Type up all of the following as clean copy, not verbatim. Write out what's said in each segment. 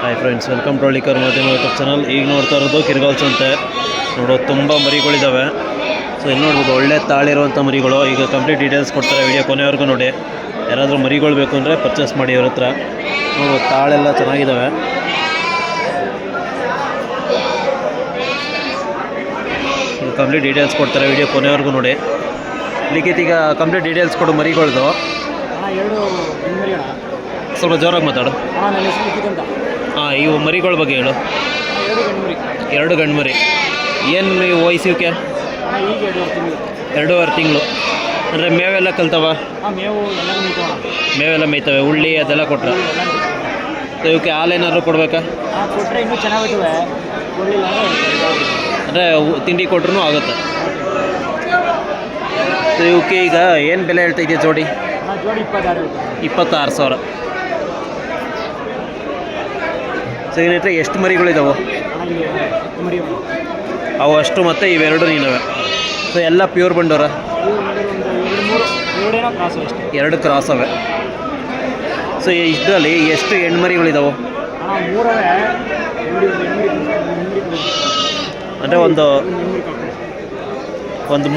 Hi friends, welcome to Hallikar Madhyama YouTube channel. ಈಗ ನೋಡ್ತಾ ಇರೋದು ಕಿರ್ಗಾಲ್ ಸಂತೆ. ನೋಡೋದು ತುಂಬ ಮರಿಗಳಿದ್ದಾವೆ. ಸೊ ಇಲ್ಲಿ ನೋಡ್ಬೋದು ಒಳ್ಳೆ ತಾಳಿರುವಂಥ ಮರಿಗಳು. ಈಗ ಕಂಪ್ಲೀಟ್ ಡೀಟೇಲ್ಸ್ ಕೊಡ್ತಾರೆ, ವಿಡಿಯೋ ಕೊನೆವರೆಗೂ ನೋಡಿ. ಯಾರಾದರೂ ಮರಿಗಳು ಬೇಕು ಅಂದರೆ ಪರ್ಚೇಸ್ ಮಾಡಿ ಅವ್ರ ಹತ್ರ. ನೋಡ್ಬೋದು ತಾಳೆಲ್ಲ ಚೆನ್ನಾಗಿದ್ದಾವೆ. ಈಗ ಕಂಪ್ಲೀಟ್ ಡೀಟೇಲ್ಸ್ ಕೊಡ್ತಾರೆ, ವಿಡಿಯೋ ಕೊನೆವರೆಗೂ ನೋಡಿ. ಲಿಖಿತ್, ಈಗ ಕಂಪ್ಲೀಟ್ ಡೀಟೇಲ್ಸ್ ಕೊಡು ಮರಿಗಳದು. ಸ್ವಲ್ಪ ಜೋರಾಗಿ ಮಾತಾಡು. ಇವು ಮರಿಗಳ ಬಗ್ಗೆ ಹೇಳು. ಎರಡು ಗಂಡು ಮರಿ. ಏನು ನೀವು ವಯಸ್ಸಿವಕ್ಕೆ? 2.5 ತಿಂಗಳು. ಅಂದರೆ ಮೇವೆಲ್ಲ ಕಲ್ತವ? ಮೇವೆಲ್ಲ ಮೇಯ್ತವೆ. ಉಳ್ಳಿ ಅದೆಲ್ಲ ಕೊಟ್ಟರೆ ಇವಕ್ಕೆ ಹಾಲೇನಾದ್ರು ಕೊಡಬೇಕಾ? ಅಂದರೆ ತಿಂಡಿ ಕೊಟ್ರೂ ಆಗುತ್ತೆ. ಇವಕ್ಕೆ ಈಗ ಏನು ಬೆಲೆ ಹೇಳ್ತಾ ಇದೆಯಾ ಜೋಡಿ? 26,000. ಸೊ ಏನಂದರೆ ಎಷ್ಟು ಮರಿಗಳಿದ್ದಾವೆ ಅವು? ಅಷ್ಟು ಮತ್ತು ಇವೆರಡು ನೀನವೆ. ಸೊ ಎಲ್ಲ ಪ್ಯೂರ್ ಬಂಡೋರ? 2 ಕ್ರಾಸ್ ಅವೆ. ಸೊ ಇದರಲ್ಲಿ ಎಷ್ಟು ಹೆಣ್ಮರಿಗಳಿದ್ದಾವೆ? ಅಂದರೆ ಒಂದು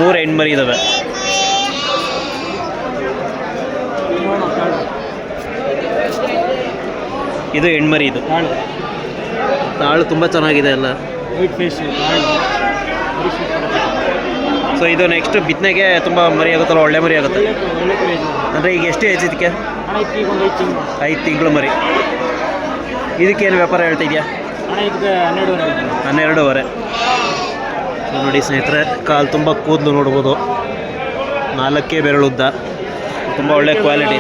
3 ಹೆಣ್ಮರಿ ಇದ್ದಾವೆ. ಇದು ಹೆಣ್ಮರಿ. ಇದು ತಾಳು ತುಂಬ ಚೆನ್ನಾಗಿದೆ ಎಲ್ಲ. ಸೊ ಇದು ನೆಕ್ಸ್ಟ್ ಬಿತ್ತನೆಗೆ ತುಂಬ ಮರಿ ಆಗುತ್ತಲ್ಲ, ಒಳ್ಳೆ ಮರಿ ಆಗುತ್ತೆ. ಅಂದರೆ ಈಗ ಎಷ್ಟು ಏಜ್ ಇದಕ್ಕೆ? 5 ತಿಂಗಳು ಮರಿ. ಇದಕ್ಕೇನು ವ್ಯಾಪಾರ ಹೇಳ್ತಾ ಇದೆಯಾ? 12.5. ಸೊ ನೋಡಿ ಸ್ನೇಹಿತರೆ, ಕಾಲು ತುಂಬ ಕೂದಲು ನೋಡ್ಬೋದು. 4 ಬೆರಳುದ್ದ, ತುಂಬ ಒಳ್ಳೆ ಕ್ವಾಲಿಟಿ.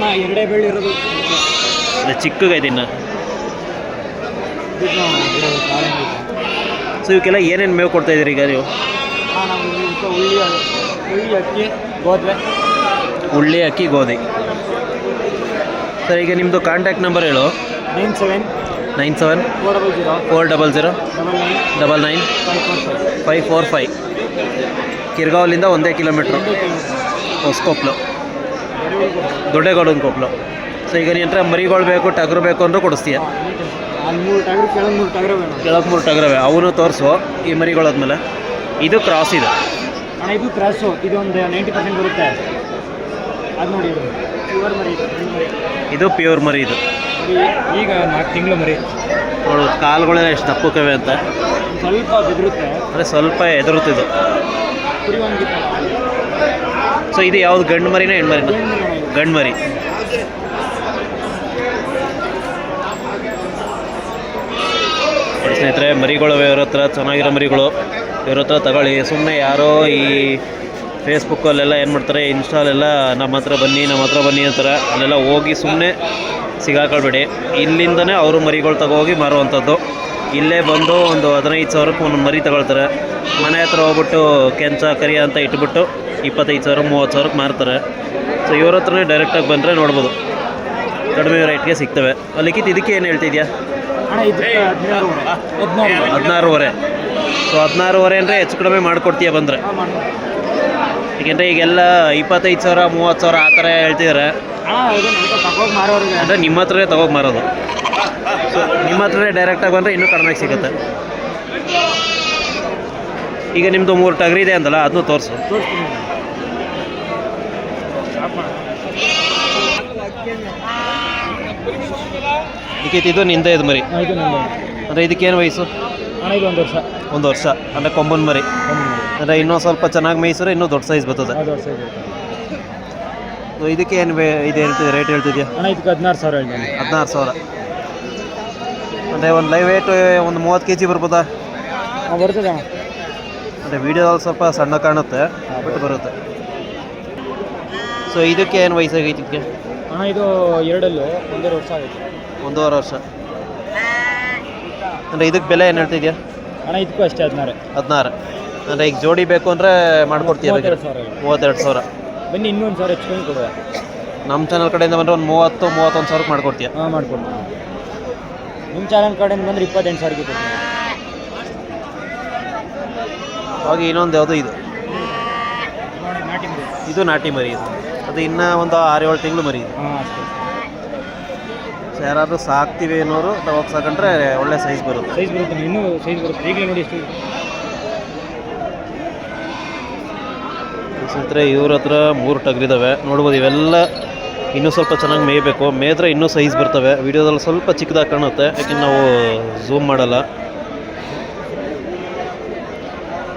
ಚಿಕ್ಕಗೈತೆ ಇನ್ನು. ಸೊ ಇವಕ್ಕೆಲ್ಲ ಏನೇನು ಮೇವು ಕೊಡ್ತಾ ಇದ್ದೀರಿ ಈಗ ನೀವು? ಉಳ್ಳಿ, ಅಕ್ಕಿ, ಗೋಧಿ. ಸರ್, ಈಗ ನಿಮ್ಮದು ಕಾಂಟ್ಯಾಕ್ಟ್ ನಂಬರ್ ಹೇಳು. 97 400 99 545. ಕಿರ್ಗಾವಲಿಂದ 1 ಕಿಲೋಮೀಟ್ರು, ಹೊಸಕೊಪ್ಲು, ದೊಡ್ಡಗೌಡನ ಕೊಪ್ಪಲು. ಸೊ ಈಗ ನೀನು ಮರಿಗಳು ಬೇಕು, ಟಗರು ಬೇಕು ಅಂದರೂ ಕೊಡಿಸ್ತೀಯ? ಕೆಳಗೆ 3 ಟಗರವೆ. ಅವನು ತೋರಿಸು ಈ ಮರಿಗಳಾದ್ಮೇಲೆ. ಇದು ಕ್ರಾಸ್ ಇದೆ. ಇದು ಕ್ರಾಸು. ಇದು ಒಂದು 90% ಬರುತ್ತೆ. ಅದು ನೋಡಿ, ಪ್ಯೂರ್ ಮರಿ. ಇದು ಪ್ಯೂರ್ ಮರಿ. ಇದು ಈಗ 4 ತಿಂಗಳು ಮರಿ. ನೋಡು ಕಾಲುಗಳೆಲ್ಲ ಎಷ್ಟು ದಪ್ಪಕ್ಕವೆ ಅಂತ. ಸ್ವಲ್ಪ ಬೆದರುತ್ತೆ, ಅಂದರೆ ಸ್ವಲ್ಪ ಎದುರುತ್ತಿದ್ದು. ಸೊ ಇದು ಯಾವುದು, ಗಂಡು ಮರಿನ ಹೆಣ್ಮರಿನ? ಗಂಡು ಮರಿ. ಸ್ನೇಹಿತರೆ, ಮರಿಗಳು ಇವ್ರ ಹತ್ರ ಚೆನ್ನಾಗಿರೋ ಮರಿಗಳು. ಇವ್ರ ಹತ್ರ ತಗೊಳ್ಳಿ. ಸುಮ್ಮನೆ ಯಾರೋ ಈ ಫೇಸ್ಬುಕ್ಕಲ್ಲೆಲ್ಲ ಏನು ಮಾಡ್ತಾರೆ, ಇನ್ಸ್ಟಾಲೆಲ್ಲ ನಮ್ಮ ಹತ್ರ ಬನ್ನಿ ಅಂತಾರೆ. ಅಲ್ಲೆಲ್ಲ ಹೋಗಿ ಸುಮ್ಮನೆ ಸಿಗಾಕೊಳ್ಬೇಡಿ. ಇಲ್ಲಿಂದನೇ ಅವರು ಮರಿಗಳು ತಗೋಗಿ ಮಾರುವಂಥದ್ದು. ಇಲ್ಲೇ ಬಂದು ಒಂದು 15,000ಕ್ಕೆ ಒಂದು ಮರಿ ತಗೊಳ್ತಾರೆ. ಮನೆ ಹತ್ರ ಹೋಗ್ಬಿಟ್ಟು ಕೆಂಚ ಕರಿಯ ಅಂತ ಇಟ್ಬಿಟ್ಟು 25,000 30,000ಕ್ಕೆ ಮಾರ್ತಾರೆ. ಸೊ ಇವ್ರ ಹತ್ರನೇ ಡೈರೆಕ್ಟಾಗಿ ಬಂದರೆ ನೋಡ್ಬೋದು, ಕಡಿಮೆ ರೇಟ್ಗೆ ಸಿಗ್ತವೆ. ಲಿಖಿತ್, ಇದಕ್ಕೆ ಏನು ಹೇಳ್ತಿದ್ಯಾ? 16.5. ಸೊ 16.5 ಅಂದರೆ ಹೆಚ್ಚು ಕಡಿಮೆ ಮಾಡಿಕೊಡ್ತೀಯ ಬಂದರೆ? ಏಕೆಂದರೆ ಈಗೆಲ್ಲ 25,000 30,000 ಆ ಥರ ಹೇಳ್ತಿದ್ದಾರೆ. ಅಂದರೆ ನಿಮ್ಮ ಹತ್ರನೇ ತಗೋಗಿ ಮಾರೋದು. ಸೊ ನಿಮ್ಮ ಹತ್ರನೇ ಡೈರೆಕ್ಟಾಗಿ ಬಂದರೆ ಇನ್ನೂ ಕಡಿಮೆ ಸಿಗುತ್ತೆ. ಈಗ ನಿಮ್ಮದು 3 ಟಗರು ಇದೆ ಅಂತಲ್ಲ, ಅದನ್ನು ತೋರಿಸು. ಇದಕ್ಕೆ ಇದು ನಿಂದೆ ಇದು ಮರಿ. ಅಂದರೆ ಇದಕ್ಕೇನು ವಯಸ್ಸು? ಇದು 1 ವರ್ಷ. 1 ವರ್ಷ. ಅಂದರೆ ಕೊಂಬನ್ ಮರಿ. ಅಂದರೆ ಇನ್ನೂ ಸ್ವಲ್ಪ ಚೆನ್ನಾಗಿ ಮೇಯಿಸಿದ್ರೆ ಇನ್ನೂ ದೊಡ್ಡ ಸೈಜ್ ಬರ್ತದೆ. ಇದಕ್ಕೆ ಏನು ಇದು ಹೇಳ್ತಿದ್ದೆ, ರೇಟ್ ಹೇಳ್ತಿದ್ಯಾ? ಇದಕ್ಕೆ 16,000 ಹೇಳ್ತೀನಿ. 16,000. ಅಂದರೆ ಒಂದು ಲೈವ್ ವೇಟ್ ಒಂದು 30 kg ಬರ್ಬೋದಾ? ಬರ್ತದೆ. ಅಂದರೆ ವೀಡಿಯೋದಲ್ಲಿ ಸ್ವಲ್ಪ ಸಣ್ಣ ಕಾಣುತ್ತೆ, ಬಟ್ ಬರುತ್ತೆ. ಸೊ ಇದಕ್ಕೆ ಏನು ವಯಸ್ಸಾಗೈತಿ ಇದಕ್ಕೆ? ಇದು 2 1.5 ವರ್ಷ ಆಗೈತೆ. 1.5 ವರ್ಷ. ಅಂದರೆ ಇದಕ್ಕೆ ಬೆಲೆ ಏನು ಹೇಳ್ತಿದ್ಯಾ? ಇದಕ್ಕೂ ಅಷ್ಟೇ 16. ಅಂದರೆ ಈಗ ಜೋಡಿ ಬೇಕು ಅಂದರೆ ಮಾಡಿಕೊಡ್ತೀಯ? 32,000. ಬನ್ನಿ, ಇನ್ನೂ 1,000 ಹೆಚ್ಚು ಕೊಡುವ. ನಮ್ಮ ಚಾನಲ್ ಕಡೆಯಿಂದ ಬಂದರೆ ಒಂದು 30-31,000ಕ್ಕೆ ಮಾಡಿಕೊಡ್ತೀಯ? ಮಾಡಿಕೊಡ್ತೀನಿ. ನಿಮ್ಮ ಚಾನಲ್ ಕಡೆಯಿಂದ ಬಂದರೆ 28,000ಕ್ಕೆ ಕೊಡ್ತೀನಿ. ಹಾಗೆ ಇನ್ನೊಂದು ಯಾವುದೋ ಇದು ನಾಟಿ ಮರಿ. ಇದು ಅದು ಇನ್ನೂ ಒಂದು 6-7 ತಿಂಗಳು ಮರಿ. ಅಷ್ಟೇ. ಸೊ ಸೊ ಯಾರಾದರೂ ಸಾಕ್ತೀವಿ ಅನ್ನೋರು ತಗೋಗಿ ಸಾಕೊಂಡ್ರೆ ಒಳ್ಳೆ ಸೈಜ್ ಬರುತ್ತೆ. ಸೈಜ್ ಬರುತ್ತೆ, ಇನ್ನೂ ಸೈಜ್ ಬರುತ್ತೆ. ಈಗಲೇ ನೋಡಿ ಎಷ್ಟು ಸ್ನೇಹಿತರೆ ಇವ್ರ ಹತ್ರ 3 ಟಗರಿದ್ದಾವೆ ನೋಡ್ಬೋದು. ಇವೆಲ್ಲ ಇನ್ನೂ ಸ್ವಲ್ಪ ಚೆನ್ನಾಗಿ ಮೇಯಬೇಕು, ಮೇಯ್ದ್ರೆ ಇನ್ನೂ ಸೈಜ್ ಬರ್ತವೆ. ವಿಡಿಯೋದಲ್ಲಿ ಸ್ವಲ್ಪ ಚಿಕ್ಕದಾಗಿ ಕಾಣುತ್ತೆ, ಯಾಕೆಂದ್ರೆ ನಾವು ಝೂಮ್ ಮಾಡಲ್ಲ.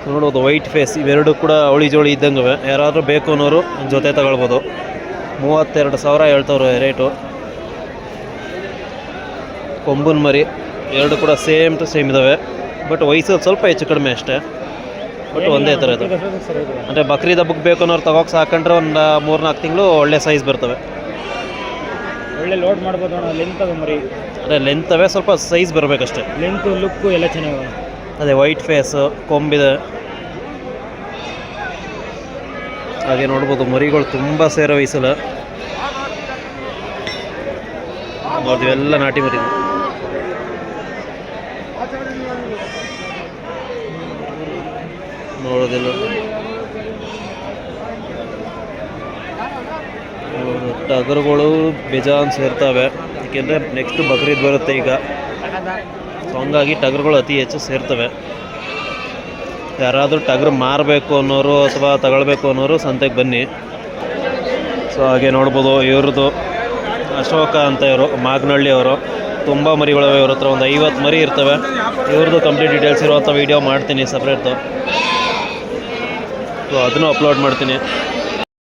ನೋಡ್ಬೋದು ವೈಟ್ ಫೇಸ್, ಇವೆರಡು ಕೂಡ ಅವಳಿ ಜೋಳಿ ಇದ್ದಂಗೆ. ಯಾರಾದರೂ ಬೇಕು ಅನ್ನೋರು ಜೊತೆ ತಗೊಳ್ಬೋದು. 32,000 ಹೇಳ್ತವ್ರೆ ರೇಟು. ಕೊಂಬನ್ ಮರಿ ಎರಡು ಕೂಡ ಸೇಮ್ ಟು ಸೇಮ್ ಇದ್ದಾವೆ, ಬಟ್ ವಯಸ್ಸಲ್ಲಿ ಸ್ವಲ್ಪ ಹೆಚ್ಚು ಕಡಿಮೆ ಅಷ್ಟೇ, ಬಟ್ ಒಂದೇ ಥರ ಇದೆ. ಅಂದರೆ ಬಕ್ರೀದ್ ಹಬ್ಬಕ್ಕೆ ಬೇಕು ಅನ್ನೋರು ತಗೋಕೆ ಸಾಕೊಂಡ್ರೆ ಒಂದು 3-4 ತಿಂಗಳು ಒಳ್ಳೆ ಸೈಜ್ ಬರ್ತವೆ. ಒಳ್ಳೆ ಲೋಡ್ ಮಾಡ್ಬೋದು ಅಣ್ಣ. ಲೆಂತ್ ಅದು ಮರಿ, ಅದೇ ಲೆಂತವೇ, ಸ್ವಲ್ಪ ಸೈಜ್ ಬರಬೇಕಷ್ಟೇ. ಲೆಂತು ಲುಕ್ಕು ಎಲ್ಲ ಚೆನ್ನಾಗಿ. ಅದೇ ವೈಟ್ ಫೇಸು, ಕೊಂಬಿದೆ. ಹಾಗೆ ನೋಡ್ಬೋದು ಮರಿಗಳು ತುಂಬ ಸೇರೋ ವಯಸ್ಸಲ್ಲ. ನೋಡ್ತೀವಿ ಎಲ್ಲ ನಾಟಿ ಮರಿ. ನೋಡೋದಿಲ್ಲ ಟಗರುಗಳು ಬೇಜಾನ್ ಸೇರ್ತವೆ, ಏಕೆಂದರೆ ನೆಕ್ಸ್ಟ್ ಬಕ್ರೀದ್ ಬರುತ್ತೆ ಈಗ. ಸೊ ಹಂಗಾಗಿ ಟಗರುಗಳು ಅತಿ ಹೆಚ್ಚು ಸೇರ್ತವೆ. ಯಾರಾದರೂ ಟಗರು ಮಾರಬೇಕು ಅನ್ನೋರು ಅಥವಾ ತಗೊಳ್ಬೇಕು ಅನ್ನೋರು ಸಂತೆಗೆ ಬನ್ನಿ. ಸೊ ಹಾಗೆ ನೋಡ್ಬೋದು ಇವ್ರದ್ದು ಅಶೋಕ ಅಂತ, ಇವರು ಮಾಗನಹಳ್ಳಿ ಅವರು. ತುಂಬ ಮರಿಗಳವೆ ಇವ್ರ ಹತ್ರ, ಒಂದು 50 ಮರಿ ಇರ್ತವೆ. ಇವ್ರದ್ದು ಕಂಪ್ಲೀಟ್ ಡೀಟೇಲ್ಸ್ ಇರುವಂಥ ವೀಡಿಯೋ ಮಾಡ್ತೀನಿ ಸಪ್ರೇಟ್ದು, ಸೊ ಅದನ್ನು ಅಪ್ಲೋಡ್ ಮಾಡ್ತೀನಿ.